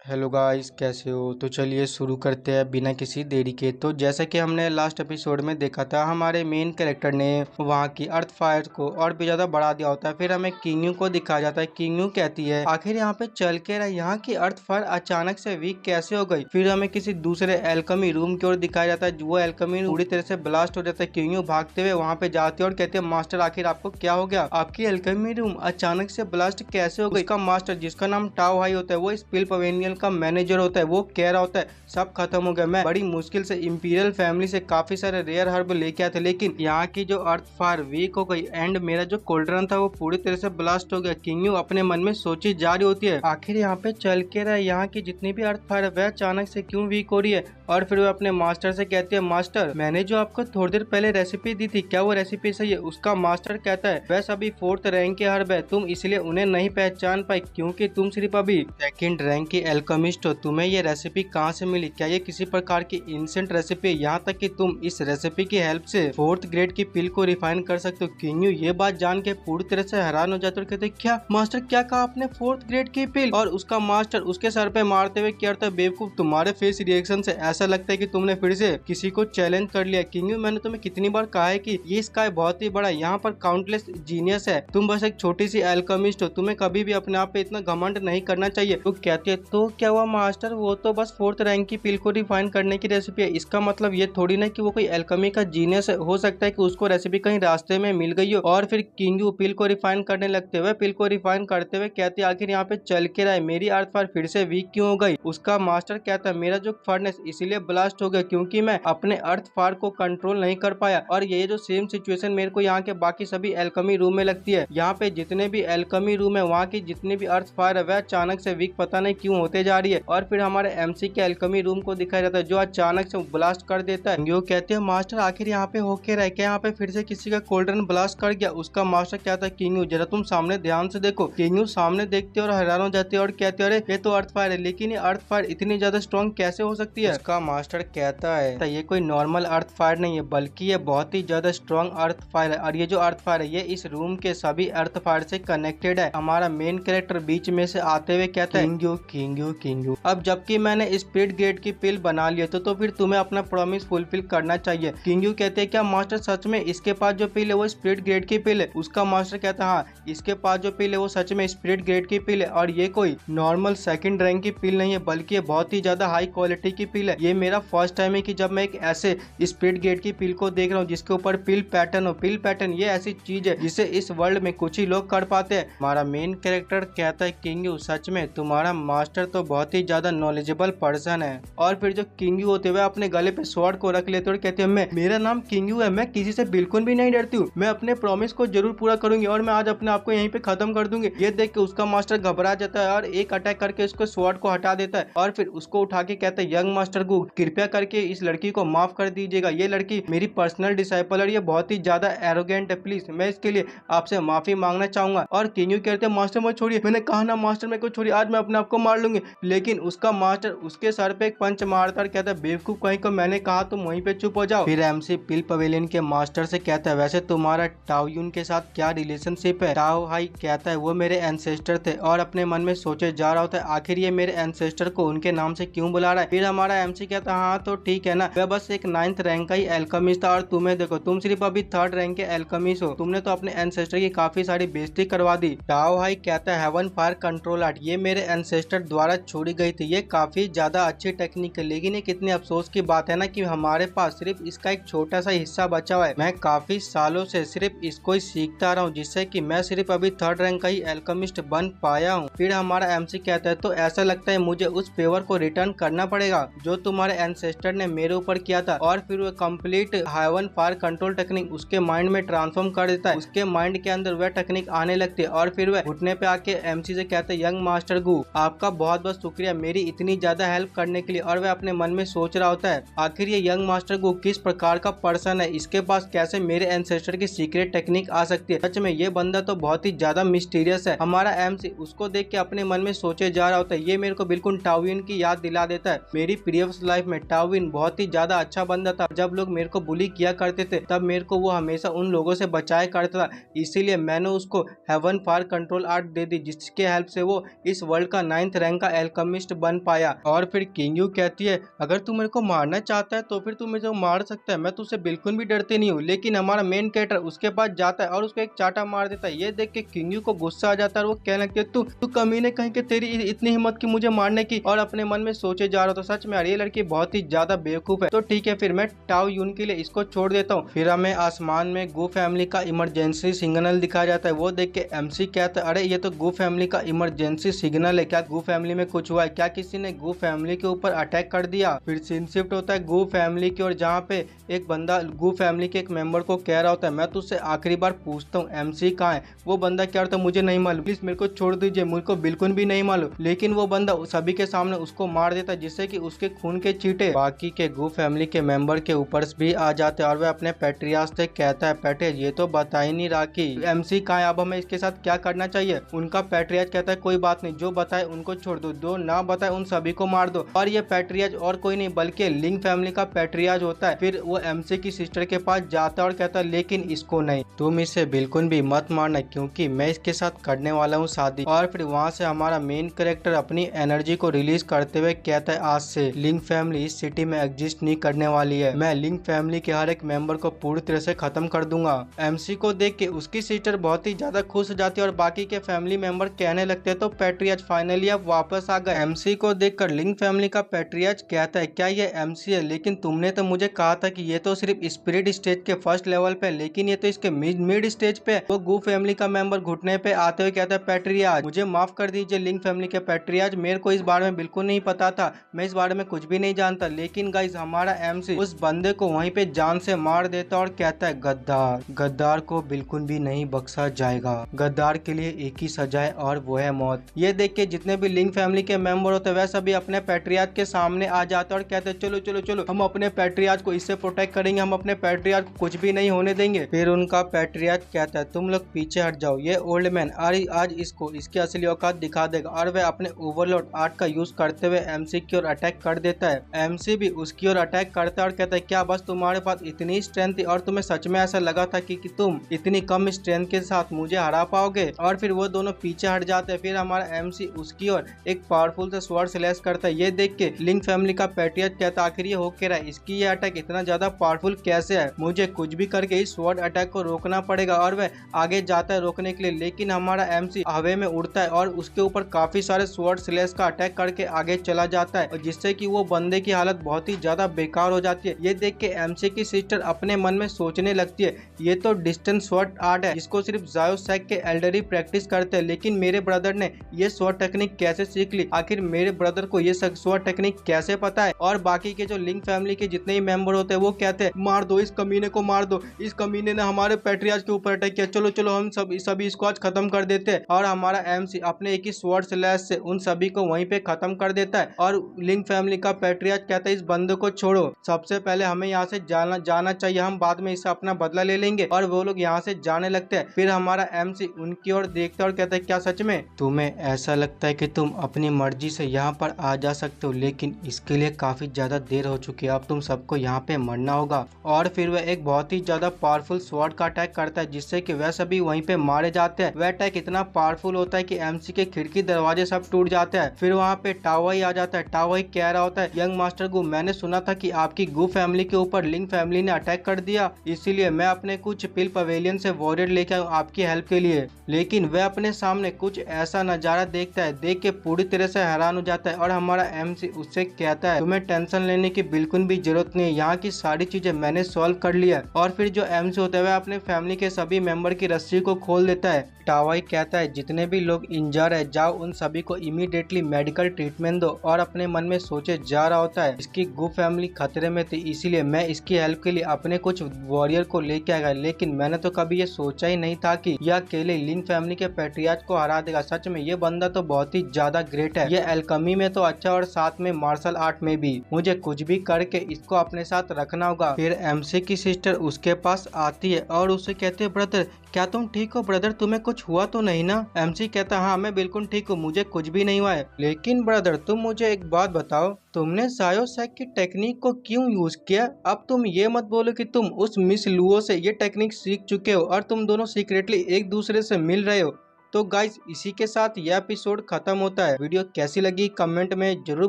Hello guys, कैसे हो? तो चलिए शुरू करते हैं बिना किसी देरी के। तो जैसा कि हमने लास्ट एपिसोड में देखा था, हमारे मेन कैरेक्टर ने वहाँ की अर्थ फायर को और भी ज्यादा बढ़ा दिया होता है। फिर हमें किंगयू को दिखाया जाता है। किंगयू कहती है आखिर यहाँ पे चल के रहा, यहाँ की अर्थ फायर अचानक से वीक कैसे हो गई। फिर हमें किसी दूसरे एल्केमी रूम की ओर दिखाया जाता है। वो एल्केमी पूरी तरह से ब्लास्ट हो जाता है। किंगयू भागते हुए वहाँ पे जाती है और कहते हैं मास्टर आखिर आपको क्या हो गया, आपकी एल्केमी रूम अचानक से ब्लास्ट कैसे हो गई। उसका मास्टर जिसका नाम टाओ हाई होता है, वो स्पिल पवेलियन का मैनेजर होता है, वो कह रहा होता है सब खत्म हो गया। मैं बड़ी मुश्किल से इंपीरियल फैमिली से काफी सारे रेयर हर्ब लेके आए थे, लेकिन यहाँ की जो अर्थ फायर वीक हो गई एंड मेरा जो कोल्ड्रन था वो पूरी तरह से ब्लास्ट हो गया। किंगयू अपने मन में सोची जा रही होती है आखिर यहाँ पे चल के रहा, यहाँ की जितनी भी अर्थ फायर है वह अचानक से क्यों वीक हो रही है। और फिर वो अपने मास्टर से कहती है मास्टर मैंने जो आपको थोड़ी देर पहले रेसिपी दी थी, क्या वो रेसिपी सही है? उसका मास्टर कहता है वह सभी 4th रैंक के हर्ब है, तुम इसलिए उन्हें नहीं पहचान पाई क्योंकि तुम सिर्फ अभी 2nd रैंक की एल्केमिस्ट हो। तुम्हें ये रेसिपी कहाँ से मिली? क्या ये किसी प्रकार की इंसेंट रेसिपी? यहाँ तक कि तुम इस रेसिपी की हेल्प से 4th ग्रेड की पिल को रिफाइन कर सकते हो। किंगयू ये बात जान के पूरी तरह से हैरान हो जाते और कहते क्या मास्टर, क्या कहा आपने 4th ग्रेड की पिल? और उसका मास्टर उसके सर पे मारते हुए कहता है बेवकूफ, तुम्हारे फेस रिएक्शन से ऐसा लगता है कि तुमने फिर से किसी को चैलेंज कर लिया। किंगयू मैंने तुम्हें कितनी बार कहा है कि ये स्काई बहुत ही बड़ा, यहाँ पर काउंटलेस जीनियस है, तुम बस एक छोटी सी एल्केमिस्ट हो, तुम्हें कभी भी अपने आप पे इतना घमंड नहीं करना चाहिए। तो कहती है तो क्या हुआ मास्टर, वो तो बस 4th रैंक की पिल को रिफाइन करने की रेसिपी है, इसका मतलब ये थोड़ी ना कि वो कोई एल्केमी का जीनियस है। हो सकता है कि उसको रेसिपी कहीं रास्ते में मिल गई हो। और फिर किंगयू पिल को रिफाइन करने लगते हुए पिल को रिफाइन करते हुए कहती है आखिर यहाँ पे चल के रहा है, मेरी अर्थ फायर फिर से वीक क्यों हो गई? उसका मास्टर कहता है मेरा जो फर्नेस इसीलिए ब्लास्ट हो गया क्योंकि मैं अपने अर्थ फायर को कंट्रोल नहीं कर पाया। और ये जो सेम सिचुएशन मेरे को यहाँ के बाकी सभी एल्केमी रूम में लगती है। यहाँ पे जितने भी एल्केमी रूम है वहाँ की जितनी भी अर्थ फायर है वह अचानक से वीक पता नहीं क्यों होते जा रही है। और फिर हमारे एमसी के एल्केमी रूम को दिखाया जाता है जो अचानक से ब्लास्ट कर देता है। वो कहते हैं मास्टर आखिर यहाँ पे होके रहे, क्या यहाँ पे फिर से किसी का कोल्ड्रन ब्लास्ट कर गया? उसका मास्टर कहता है किंगयू जरा तुम सामने ध्यान से देखो। किंगयू सामने देखते और हैरान हो जाते और कहते अरे ये तो अर्थ फायर है, लेकिन ये अर्थ फायर इतनी ज्यादा स्ट्रॉन्ग कैसे हो सकती है? उसका मास्टर कहता है ये कोई नॉर्मल अर्थ फायर नहीं है, बल्कि ये बहुत ही ज्यादा स्ट्रॉन्ग अर्थ फायर है। और ये जो अर्थ फायर है ये इस रूम के सभी अर्थ फायर से कनेक्टेड है। हमारा मेन कैरेक्टर बीच में से आते हुए कहता है किंगयू किंगयू किंगयू, अब जबकि मैंने स्पिरिट ग्रेड की पिल बना ली है तो फिर तुम्हें अपना प्रॉमिस फुलफिल करना चाहिए। किंगयू कहते हैं क्या मास्टर सच में इसके पास जो पिल है वो स्पिरिट ग्रेड की पिल है? उसका मास्टर कहता है हाँ, इसके पास जो पिल है वो सच में स्पिरिट ग्रेड की पिल है और ये कोई नॉर्मल 2nd रैंक की पिल नहीं है, बल्कि ये बहुत ही ज्यादा हाई क्वालिटी की पिल है। ये मेरा फर्स्ट टाइम है कि जब मैं एक ऐसे स्पिरिट ग्रेड की पिल को देख रहा हूँ जिसके ऊपर पिल पैटर्न हो। पिल पैटर्न ये ऐसी चीज है जिसे इस वर्ल्ड में कुछ ही लोग कर पाते हैं। हमारा मेन कैरेक्टर कहता है किंगयू सच में तुम्हारा मास्टर तो बहुत ही ज्यादा नॉलेजेबल पर्सन है। और फिर जो किंगयू होते हुए अपने गले पे स्वॉर्ड को रख लेते और कहते हैं मेरा नाम किंगयू है, मैं किसी से बिल्कुल भी नहीं डरती हूँ, मैं अपने प्रॉमिस को जरूर पूरा करूंगी और मैं आज अपने आप को यहीं पे खत्म कर दूंगी। ये देख के उसका मास्टर घबरा जाता है और एक अटैक करके उसको स्वॉर्ड को हटा देता है और फिर उसको उठा के कहता है यंग मास्टर को कृपया करके इस लड़की को माफ कर दीजिएगा, ये लड़की मेरी पर्सनल डिसाइपल है, ये बहुत ही ज्यादा एरोगेंट है, प्लीज मैं इसके लिए आपसे माफी मांगना चाहूंगा। और किंगयू कहते हैं मास्टर मुझे छोड़िए, मैंने कहा ना मास्टर मेरे को छोड़िए, आज मैं अपने आप को मार लूंगी। लेकिन उसका मास्टर उसके सर पे एक पंच मारता और कहता है बेवकूफ कहीं को, मैंने कहा तुम वहीं पे चुप हो जाओ। फिर एमसी पिल पवेलियन के मास्टर से कहता है वैसे तुम्हारा टाओयुन के साथ क्या रिलेशनशिप है? टाओ हाई कहता है वो मेरे एंसेस्टर थे और अपने मन में सोचे जा रहा होता है आखिर ये मेरे एंसेस्टर को उनके नाम से क्यों बुला रहा है। फिर हमारा एमसी कहता है हाँ तो ठीक है ना, वह बस एक 9th रैंक का ही एल्केमिस्ट था और तुम्हें देखो तुम सिर्फ अभी 3rd रैंक के एल्केमिस्ट हो, तुमने तो अपने एंसेस्टर की काफी सारी बेइज्जती करवा दी। टाओ हाई कहता है हेवन फायर कंट्रोल आर्ट ये मेरे एंसेस्टर द्वारा छोड़ी गई थी, ये काफी ज्यादा अच्छी टेक्निक है, लेकिन ये कितनी अफसोस की बात है ना कि हमारे पास सिर्फ इसका एक छोटा सा हिस्सा बचा हुआ है। मैं काफी सालों से सिर्फ इसको ही सीखता रहा हूँ जिससे कि मैं सिर्फ अभी 3rd रैंक का ही एल्केमिस्ट बन पाया हूँ। फिर हमारा एमसी कहता है तो ऐसा लगता है मुझे उस फेवर को रिटर्न करना पड़ेगा जो तुम्हारे एंसेस्टर ने मेरे ऊपर किया था। और फिर वो complete heaven fire control technique उसके माइंड में ट्रांसफॉर्म कर देता है, उसके माइंड के अंदर वह टेक्निक आने लगती है और फिर वह घुटने पे आके एमसी से कहते हैं यंग मास्टर गु आपका बहुत बहुत शुक्रिया मेरी इतनी ज्यादा हेल्प करने के लिए। और वह अपने मन में सोच रहा होता है आखिर ये यंग मास्टर गु किस प्रकार का पर्सन है, इसके पास कैसे मेरे एंसेस्टर की सीक्रेट टेक्निक आ सकती है। सच में ये बंदा तो बहुत ही ज्यादा मिस्टीरियस है। हमारा एमसी उसको देख के अपने मन में सोचे जा रहा होता है ये मेरे को बिल्कुल टाओयुन की याद दिला देता है। मेरी प्रीवियस लाइफ में टाओयुन बहुत ही ज्यादा अच्छा बंदा था, जब लोग मेरे को बुली किया करते थे तब मेरे को वो हमेशा उन लोगों से बचाया करता था, इसीलिए मैंने उसको हेवन फायर कंट्रोल आर्ट दे दी जिसके हेल्प से वो इस वर्ल्ड का 9th रैंक का एल्केमिस्ट बन पाया। और फिर किंग यू कहती है अगर तू मेरे को मारना चाहता है तो फिर तू मुझे मार सकता है, मैं तुझसे बिल्कुल भी डरती नहीं हूँ। लेकिन हमारा मेन कैरेक्टर उसके पास जाता है और उसको एक चाटा मार देता है। ये देख के किंग यू को गुस्सा आ जाता है और वो कहने लगती है तू तू कमीने कहीं के तेरी इतनी हिम्मत की मुझे मारने की। और अपने मन में सोचे जा रहा तो सच में यार ये लड़की बहुत ही ज्यादा बेवकूफ है। तो ठीक है फिर मैं टाओ यून के लिए इसको छोड़ देता हूँ। फिर हमें आसमान में गू फैमिली का इमरजेंसी सिग्नल दिखाया जाता है। वो देख के एमसी कहता है अरे ये तो गू फैमिली का इमरजेंसी सिग्नल है, क्या गू फैमिली में कुछ हुआ है, क्या किसी ने गू फैमिली के ऊपर अटैक कर दिया। फिर सीन शिफ्ट होता है गू फैमिली की और जहाँ पे एक बंदा गू फैमिली के एक मेंबर को कह रहा होता है मैं तुझसे आखिरी बार पूछता हूँ एमसी कहाँ है। वो बंदा क्या होता है मुझे नहीं मालूम, प्लीज मेरे को छोड़ दीजिए, मुझे को बिल्कुल भी नहीं मालूम। लेकिन वो बंदा सभी के सामने उसको मार देता है जिससे कि उसके खून के चीटे बाकी के गू फैमिली के मेंबर के ऊपर भी आ जाते हैं। और वह अपने पैट्रियाज से कहता है पैट्रियाज ये तो बता ही नहीं रहा कि एमसी कहाँ है, अब हमें इसके साथ क्या करना चाहिए। उनका पैट्रियाज कहता है कोई बात नहीं, जो बताए उनको छोड़ दो, जो ना बताए उन सभी को मार दो। और ये पैट्रियाज और कोई नहीं बल्कि लिंग फैमिली का पैट्रियाज होता है। फिर वो एमसी की सिस्टर के पास जाता है और कहता है लेकिन इसको नहीं, तुम इसे बिल्कुल भी मत मारना क्योंकि मैं इसके साथ करने वाला हूँ शादी। और फिर वहाँ से हमारा मेन कैरेक्टर अपनी एनर्जी को रिलीज करते हुए कहता है आज से लिंग फैमिली इस सिटी में एग्जिस्ट नहीं करने वाली है, मैं लिंग फैमिली के हर एक मेंबर को पूरी तरह से खत्म कर दूंगा। एमसी को देख के उसकी सिस्टर बहुत ही ज्यादा खुश हो जाती है और बाकी के फैमिली मेंबर कहने लगते हैं तो पैट्रियाज फाइनली अब वापस आ गए। एमसी को देखकर लिंग फैमिली का पैट्रियाज कहता है क्या ये एमसी है, लेकिन तुमने तो मुझे कहा था कि ये तो सिर्फ स्पिरिट स्टेज के फर्स्ट लेवल पे, लेकिन ये तो इसके मिड स्टेज पे। वो गू फैमिली का मेंबर घुटने पे आते हुए कहता है पैट्रियाज मुझे माफ कर दीजिए लिंग फैमिली के पैट्रियाज, मेरे को इस बारे में बिल्कुल नहीं पता था, मैं इस बारे में कुछ भी नहीं जानता। लेकिन गाइस हमारा एमसी उस बंदे को वहीं पे जान से मार देता और कहता है गद्दार, गद्दार को बिल्कुल भी नहीं बख्शा जाएगा, गद्दार के लिए एक ही सजा है और वो है मौत। ये देख के जितने भी लिंग फैमिली के मेंबर होते हैं वह सभी अपने पैट्रियाज के सामने आ जाते और कहते हैं चलो चलो चलो हम अपने पैट्रियाज को इससे प्रोटेक्ट करेंगे, हम अपने पैट्रियाज को कुछ भी नहीं होने देंगे। फिर उनका पैट्रियाज कहता है तुम लोग पीछे हट जाओ, ये ओल्ड मैन आज इसको इसकी असली औकात दिखा देगा। और वह अपने ओवरलोड आर्ट का यूज करते हुए एमसी की ओर अटैक कर देता है। एमसी भी उसकी ओर अटैक करता है और कहता है क्या बस तुम्हारे पास इतनी स्ट्रेंथ थी और तुम्हें सच में ऐसा लगा था कि तुम इतनी कम स्ट्रेंथ के साथ मुझे हरा पाओगे। और फिर वो दोनों पीछे हट जाते हैं। फिर हमारा एमसी उसकी ओर एक पावरफुल से स्वॉर्ड स्लैश करता है। ये देख के लिंग फैमिली का पैट्रियाज कहता आखिर ये हो क्या रहा है, इसकी ये अटैक इतना ज्यादा पावरफुल कैसे है, मुझे कुछ भी करके इस स्वॉर्ड अटैक को रोकना पड़ेगा। और वह आगे जाता है रोकने के लिए, लेकिन हमारा एमसी हवा में उड़ता है और उसके ऊपर काफी सारे स्वॉर्ड स्लैश का अटैक करके आगे चला जाता है और जिससे कि वो बंदे की हालत बहुत ही ज्यादा बेकार हो जाती है। ये देख के एमसी की सिस्टर अपने मन में सोचने लगती है ये तो डिस्टेंस स्वॉर्ड आर्ट है, जिसको सिर्फ जायो सैक के एल्डरी प्रैक्टिस करते हैं, लेकिन मेरे ब्रदर ने ये स्वॉर्ड टेक्निक कैसे सीख ली, आखिर मेरे ब्रदर को ये स्वॉर्ड टेक्निक कैसे पता है। और बाकी के जो लिंग फैमिली के जितने ही मेंबर होते हैं वो कहते हैं मार दो इस कमीने को, मार दो, इस कमीने ने हमारे पैट्रियाज के ऊपर अटैक किया, चलो चलो हम सभी इसको आज खत्म कर देते हैं। और हमारा एमसी अपने एक ही स्वॉर्ड स्लैश से उन सभी को वहीं पे खत्म कर देता है। और लिंग फैमिली का पैट्रियाज कहता है इस बंदे को छोड़ो, सबसे पहले हमें यहाँ से जाना चाहिए, हम बाद में इससे अपना बदला ले लेंगे। और वो लोग यहाँ से जाने लगते हैं। फिर हमारा एमसी उनकी ओर देखता है और कहता है क्या सच में तुम्हें ऐसा लगता है कि तुम अपनी मर्जी से यहाँ पर आ जा सकते हो, लेकिन इसके लिए काफी ज्यादा देर हो चुकी है, अब तुम सबको यहाँ पे मरना होगा। और फिर वह एक बहुत ही ज्यादा पावरफुल स्वॉर्ड का अटैक करता है जिससे कि वह सभी वहीं पे मारे जाते हैं। वह अटैक इतना पावरफुल होता है कि एमसी के खिड़की दरवाजे सब टूट जाते हैं। फिर वहाँ पे टावाई आ जाता है। टावाई कह रहा होता है यंग मास्टर गू, मैंने सुना था कि आपकी गू फैमिली के ऊपर लिंग फैमिली ने अटैक कर दिया, इसीलिए मैं अपने कुछ पिल पवेलियन से वॉरियर लेके आऊँ आपकी हेल्प के लिए। लेकिन वह अपने सामने कुछ ऐसा नजारा देखता है, देख के पूरी तरह से हैरान हो जाता है। और हमारा एमसी उससे कहता है तुम्हें टेंशन लेने की बिल्कुल भी जरूरत नहीं है, यहाँ की सारी चीजें मैंने सॉल्व कर लिया। और फिर जो एमसी होता है वह अपने फैमिली के सभी मेंबर की रस्सी को खोल देता है। टावाई कहता है जितने भी लोग इंजर है जाओ उन सभी को इमीडिएटली मेडिकल ट्रीटमेंट दो। और अपने मन में सोचे जा रहा होता है इसकी गू फैमिली खतरे में थी, इसीलिए मैं इसकी हेल्प के लिए अपने कुछ वॉरियर को लेके आ गया, लेकिन मैंने तो कभी ये सोचा ही नहीं था कि यह अकेले लिंग फैमिली के पैट्रियाज को हरा देगा। सच में ये बंदा तो बहुत ही ज्यादा ग्रेट है, ये एल्केमी में तो अच्छा और साथ में मार्शल आर्ट में भी, मुझे कुछ भी करके इसको अपने साथ रखना होगा। फिर एमसी की सिस्टर उसके पास आती है और उसे कहते है ब्रदर क्या तुम ठीक हो ब्रदर, तुम्हें कुछ हुआ तो नहीं ना। एमसी कहता हाँ मैं बिल्कुल ठीक हूँ, मुझे कुछ भी नहीं हुआ है। लेकिन ब्रदर तुम मुझे एक बात बताओ, तुमने सायोसैक की टेक्निक को क्यों यूज किया? अब तुम ये मत बोलो कि तुम उस मिस लुओ से ये टेक्निक सीख चुके हो और तुम दोनों सीक्रेटली एक दूसरे से मिल रहे हो। तो गाइस इसी के साथ यह एपिसोड खत्म होता है। वीडियो कैसी लगी कमेंट में जरूर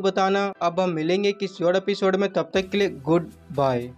बताना। अब हम मिलेंगे किसी और एपिसोड में, तब तक के लिए गुड बाय।